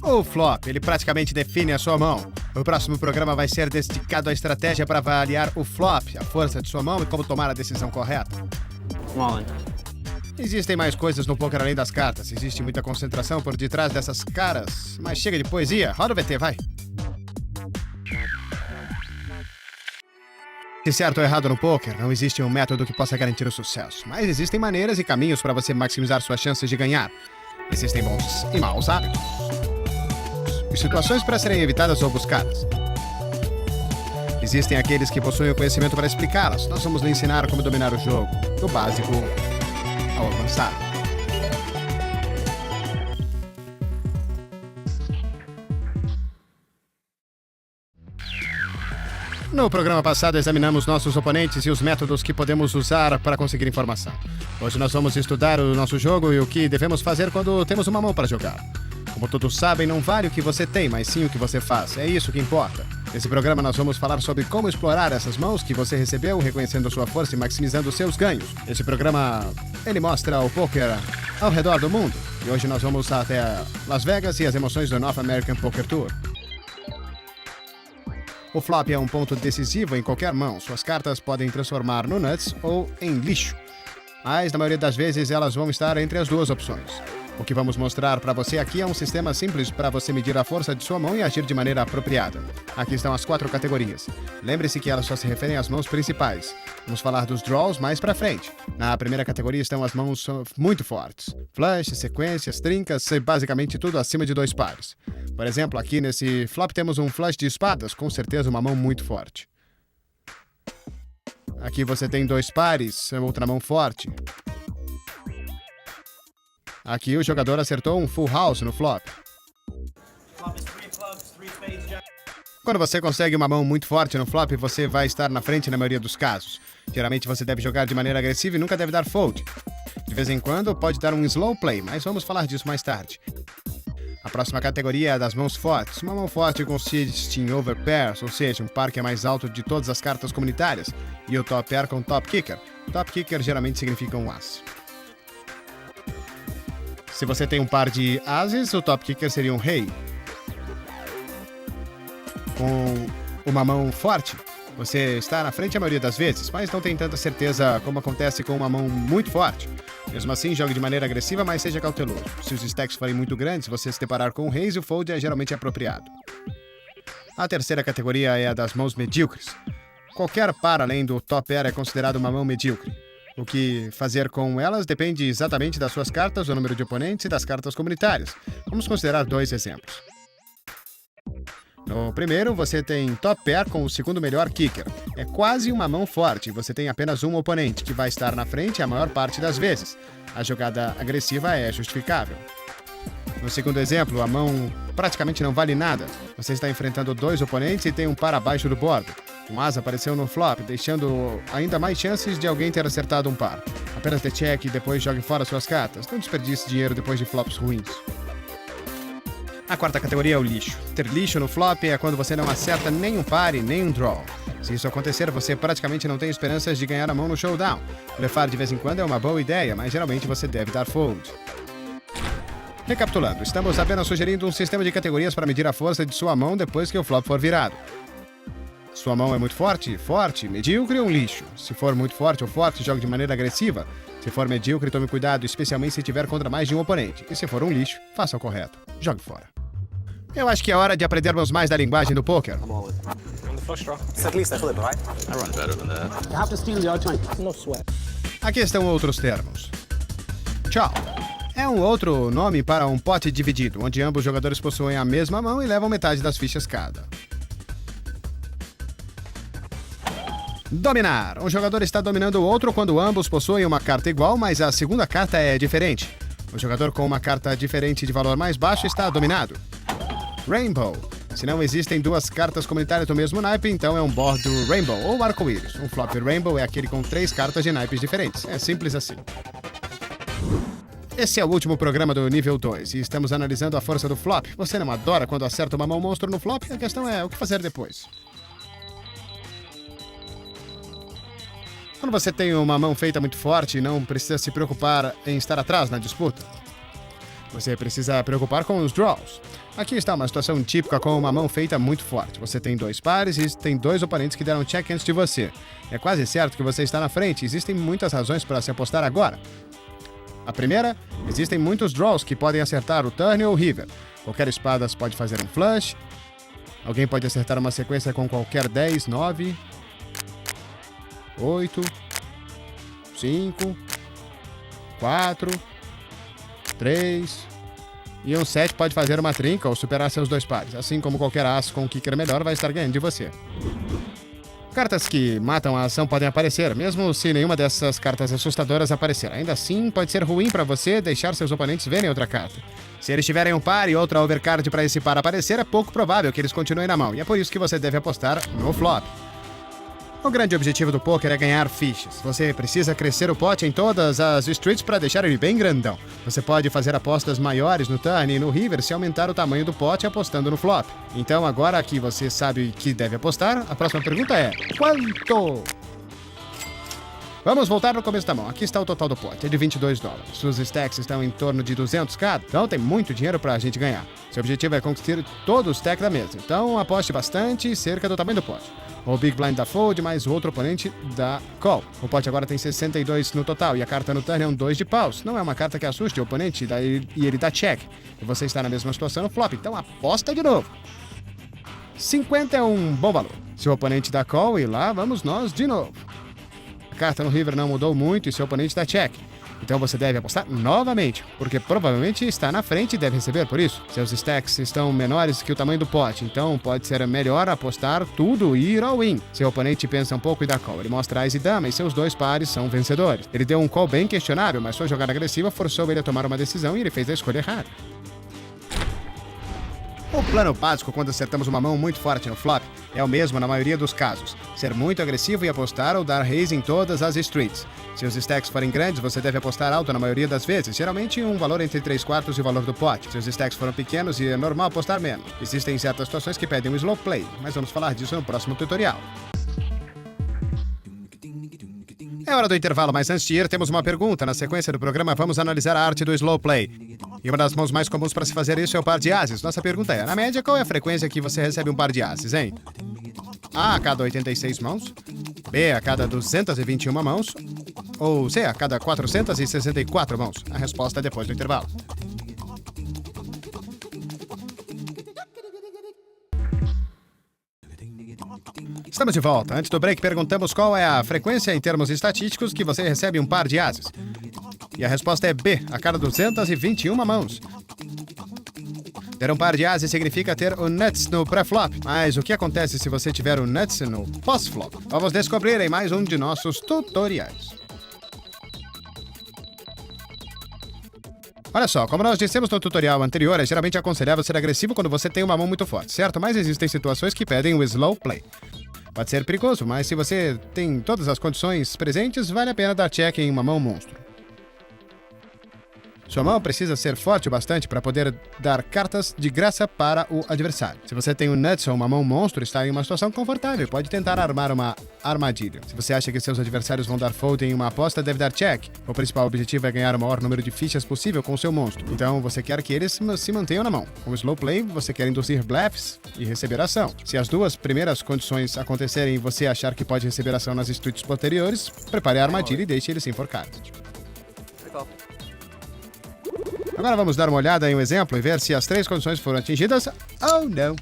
O flop, ele praticamente define a sua mão. O próximo programa vai ser dedicado à estratégia para avaliar o flop, a força de sua mão e como tomar a decisão correta. Wallen. Existem mais coisas no poker além das cartas. Existe muita concentração por detrás dessas caras. Mas chega de poesia. Roda o VT, vai. Se certo ou errado no poker, não existe um método que possa garantir o sucesso. Mas existem maneiras e caminhos para você maximizar suas chances de ganhar. Existem bons e maus hábitos. E situações para serem evitadas ou buscadas. Existem aqueles que possuem o conhecimento para explicá-las. Nós vamos lhe ensinar como dominar o jogo, do básico ao avançado. No programa passado, examinamos nossos oponentes e os métodos que podemos usar para conseguir informação. Hoje nós vamos estudar o nosso jogo e o que devemos fazer quando temos uma mão para jogar. Como todos sabem, não vale o que você tem, mas sim o que você faz. É isso que importa. Nesse programa nós vamos falar sobre como explorar essas mãos que você recebeu, reconhecendo sua força e maximizando seus ganhos. Esse programa, ele mostra o poker ao redor do mundo. E hoje nós vamos até Las Vegas e as emoções do North American Poker Tour. O flop é um ponto decisivo em qualquer mão. Suas cartas podem transformar no nuts ou em lixo. Mas, na maioria das vezes, elas vão estar entre as duas opções. O que vamos mostrar para você aqui é um sistema simples para você medir a força de sua mão e agir de maneira apropriada. Aqui estão as 4 categorias. Lembre-se que elas só se referem às mãos principais. Vamos falar dos draws mais para frente. Na primeira categoria estão as mãos muito fortes. Flush, sequências, trincas e basicamente tudo acima de 2 pares. Por exemplo, aqui nesse flop temos um flush de espadas, com certeza uma mão muito forte. Aqui você tem 2 pares, outra mão forte. Aqui o jogador acertou um full house no flop. Quando você consegue uma mão muito forte no flop, você vai estar na frente na maioria dos casos. Geralmente você deve jogar de maneira agressiva e nunca deve dar fold. De vez em quando pode dar um slow play, mas vamos falar disso mais tarde. A próxima categoria é a das mãos fortes. Uma mão forte consiste em overpairs, ou seja, um par que é mais alto de todas as cartas comunitárias, e o top pair com top kicker. Top kicker geralmente significa um as. Se você tem um par de ases, o top kicker seria um rei. Com uma mão forte, você está na frente a maioria das vezes, mas não tem tanta certeza como acontece com uma mão muito forte. Mesmo assim, jogue de maneira agressiva, mas seja cauteloso. Se os stacks forem muito grandes, você se deparar com um raise, o fold é geralmente apropriado. A terceira categoria é a das mãos medíocres. Qualquer par além do top pair é considerado uma mão medíocre. O que fazer com elas depende exatamente das suas cartas, do número de oponentes e das cartas comunitárias. Vamos considerar 2 exemplos. No primeiro, você tem top pair com o segundo melhor kicker. É quase uma mão forte, você tem apenas um oponente, que vai estar na frente a maior parte das vezes. A jogada agressiva é justificável. No segundo exemplo, a mão praticamente não vale nada. Você está enfrentando 2 oponentes e tem um par abaixo do bordo. Um as apareceu no flop, deixando ainda mais chances de alguém ter acertado um par. Apenas dê check e depois jogue fora suas cartas. Não desperdice dinheiro depois de flops ruins. A quarta categoria é o lixo. Ter lixo no flop é quando você não acerta nem um par e nem um draw. Se isso acontecer, você praticamente não tem esperanças de ganhar a mão no showdown. Blefar de vez em quando é uma boa ideia, mas geralmente você deve dar fold. Recapitulando, estamos apenas sugerindo um sistema de categorias para medir a força de sua mão depois que o flop for virado. Sua mão é muito forte? Forte. Medíocre ou um lixo? Se for muito forte ou forte, jogue de maneira agressiva. Se for medíocre, tome cuidado, especialmente se tiver contra mais de um oponente. E se for um lixo, faça o correto. Jogue fora. Eu acho que é hora de aprendermos mais da linguagem do poker. Aqui estão outros termos. Chop é um outro nome para um pote dividido, onde ambos os jogadores possuem a mesma mão e levam metade das fichas cada. Dominar. Um jogador está dominando o outro quando ambos possuem uma carta igual, mas a segunda carta é diferente. O jogador com uma carta diferente de valor mais baixo está dominado. Rainbow. Se não existem 2 cartas comunitárias do mesmo naipe, então é um board do Rainbow ou arco-íris. Um flop Rainbow é aquele com 3 cartas de naipes diferentes. É simples assim. Esse é o último programa do nível 2 e estamos analisando a força do flop. Você não adora quando acerta uma mão monstro no flop? A questão é o que fazer depois. Quando você tem uma mão feita muito forte, não precisa se preocupar em estar atrás na disputa. Você precisa preocupar com os draws. Aqui está uma situação típica com uma mão feita muito forte. Você tem 2 pares e tem 2 oponentes que deram check antes de você. É quase certo que você está na frente. Existem muitas razões para se apostar agora. A primeira, existem muitos draws que podem acertar o turn ou o river. Qualquer espada pode fazer um flush. Alguém pode acertar uma sequência com qualquer 10, 9, 8, 5, 4, 3... E um 7 pode fazer uma trinca ou superar seus 2 pares, assim como qualquer aço com um kicker melhor vai estar ganhando de você. Cartas que matam a ação podem aparecer, mesmo se nenhuma dessas cartas assustadoras aparecer. Ainda assim, pode ser ruim para você deixar seus oponentes verem outra carta. Se eles tiverem um par e outra overcard para esse par aparecer, é pouco provável que eles continuem na mão, e é por isso que você deve apostar no flop. O grande objetivo do poker é ganhar fichas. Você precisa crescer o pote em todas as streets para deixar ele bem grandão. Você pode fazer apostas maiores no turn e no river se aumentar o tamanho do pote apostando no flop. Então agora que você sabe que deve apostar, a próxima pergunta é: quanto? Vamos voltar no começo da mão. Aqui está o total do pote, é de $22. Suas stacks estão em torno de 200k, então tem muito dinheiro pra gente ganhar. Seu objetivo é conquistar todo o stack da mesa, então aposte bastante cerca do tamanho do pote. O Big Blind da Fold mais o outro oponente da Call. O pote agora tem 62 no total e a carta no turn é um 2 de paus. Não é uma carta que assuste o oponente e ele dá check. E você está na mesma situação no flop, então aposta de novo. 50 é um bom valor. Se o oponente dá Call e lá vamos nós de novo. A carta no river não mudou muito e seu oponente dá check. Então você deve apostar novamente, porque provavelmente está na frente e deve receber por isso. Seus stacks estão menores que o tamanho do pote, então pode ser melhor apostar tudo e ir all in. Seu oponente pensa um pouco e dá call. Ele mostra Ás e Dama e seus 2 pares são vencedores. Ele deu um call bem questionável, mas sua jogada agressiva forçou ele a tomar uma decisão e ele fez a escolha errada. O plano básico quando acertamos uma mão muito forte no flop é o mesmo na maioria dos casos. Ser muito agressivo e apostar ou dar raise em todas as streets. Se os stacks forem grandes, você deve apostar alto na maioria das vezes, geralmente um valor entre 3/4 e o valor do pote. Se os stacks forem pequenos, é normal apostar menos. Existem certas situações que pedem um slow play, mas vamos falar disso no próximo tutorial. É hora do intervalo, mas antes de ir, temos uma pergunta. Na sequência do programa, vamos analisar a arte do slow play. E uma das mãos mais comuns para se fazer isso é o par de ases. Nossa pergunta é, na média, qual é a frequência que você recebe um par de ases, hein? A cada 86 mãos, B a cada 221 mãos, ou C a cada 464 mãos? A resposta é depois do intervalo. Estamos de volta. Antes do break, perguntamos qual é a frequência em termos estatísticos que você recebe um par de ases. E a resposta é B, a cada 221 mãos. Ter um par de ases significa ter o nuts no pré-flop. Mas o que acontece se você tiver o nuts no pós-flop? Vamos descobrir em mais um de nossos tutoriais. Olha só, como nós dissemos no tutorial anterior, é geralmente aconselhável ser agressivo quando você tem uma mão muito forte, certo? Mas existem situações que pedem o slow play. Pode ser perigoso, mas se você tem todas as condições presentes, vale a pena dar check em uma mão monstro. Sua mão precisa ser forte o bastante para poder dar cartas de graça para o adversário. Se você tem um nuts ou uma mão monstro, está em uma situação confortável e pode tentar armar uma armadilha. Se você acha que seus adversários vão dar fold em uma aposta, deve dar check. O principal objetivo é ganhar o maior número de fichas possível com o seu monstro. Então você quer que eles se mantenham na mão. Com o slow play, você quer induzir bluffs e receber ação. Se as duas primeiras condições acontecerem e você achar que pode receber ação nas streets posteriores, prepare a armadilha e deixe ele se enforcar. Agora vamos dar uma olhada em um exemplo e ver se as 3 condições foram atingidas ou não.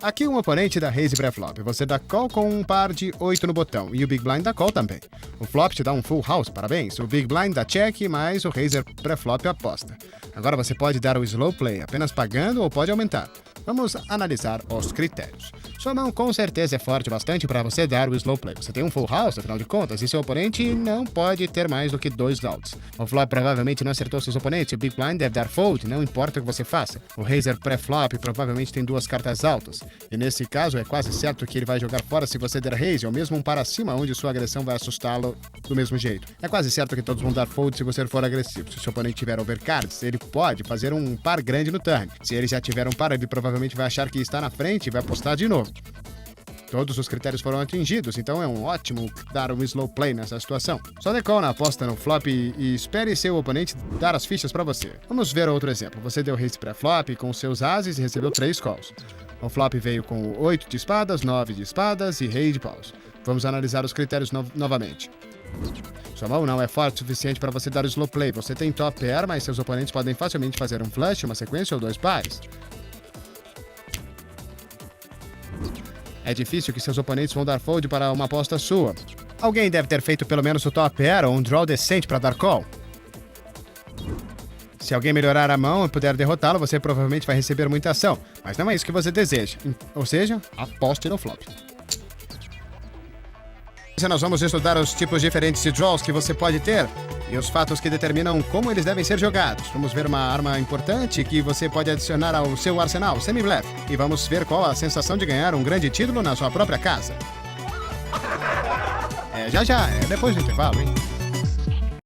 Aqui um oponente dá raise pré-flop. Você dá call com um par de 8 no botão e o Big Blind dá call também. O flop te dá um full house, parabéns. O Big Blind dá check, mas o raiser pré-flop aposta. Agora você pode dar o slow play apenas pagando ou pode aumentar. Vamos analisar os critérios. Sua mão com certeza é forte bastante para você dar o slow play. Você tem um full house, afinal de contas, e seu oponente não pode ter mais do que 2 outs. O flop provavelmente não acertou seus oponentes. O Big Blind deve dar fold, não importa o que você faça. O raiser pré-flop provavelmente tem 2 cartas altas. E nesse caso é quase certo que ele vai jogar fora se você der raise, ou mesmo um para cima onde sua agressão vai assustá-lo do mesmo jeito. É quase certo que todos vão dar fold se você for agressivo. Se seu oponente tiver overcards, ele pode fazer um par grande no turn. Se ele já tiver um par, ele provavelmente vai achar que está na frente e vai apostar de novo. Todos os critérios foram atingidos, então é um ótimo dar um slow play nessa situação. Só decona, aposta no flop e espere seu oponente dar as fichas para você. Vamos ver outro exemplo. Você deu raise pré-flop com seus ases e recebeu 3 calls. O flop veio com 8 de espadas, 9 de espadas e rei de paus. Vamos analisar os critérios novamente. Sua mão não é forte o suficiente para você dar o slow play. Você tem top pair, mas seus oponentes podem facilmente fazer um flush, uma sequência ou 2 pares. É difícil que seus oponentes vão dar fold para uma aposta sua. Alguém deve ter feito pelo menos o top pair ou um draw decente para dar call. Se alguém melhorar a mão e puder derrotá-lo, você provavelmente vai receber muita ação. Mas não é isso que você deseja. Ou seja, aposte no flop. Nós vamos estudar os tipos diferentes de draws que você pode ter e os fatos que determinam como eles devem ser jogados. Vamos ver uma arma importante que você pode adicionar ao seu arsenal, semi-bluff. E vamos ver qual a sensação de ganhar um grande título na sua própria casa. Já, depois do intervalo, hein?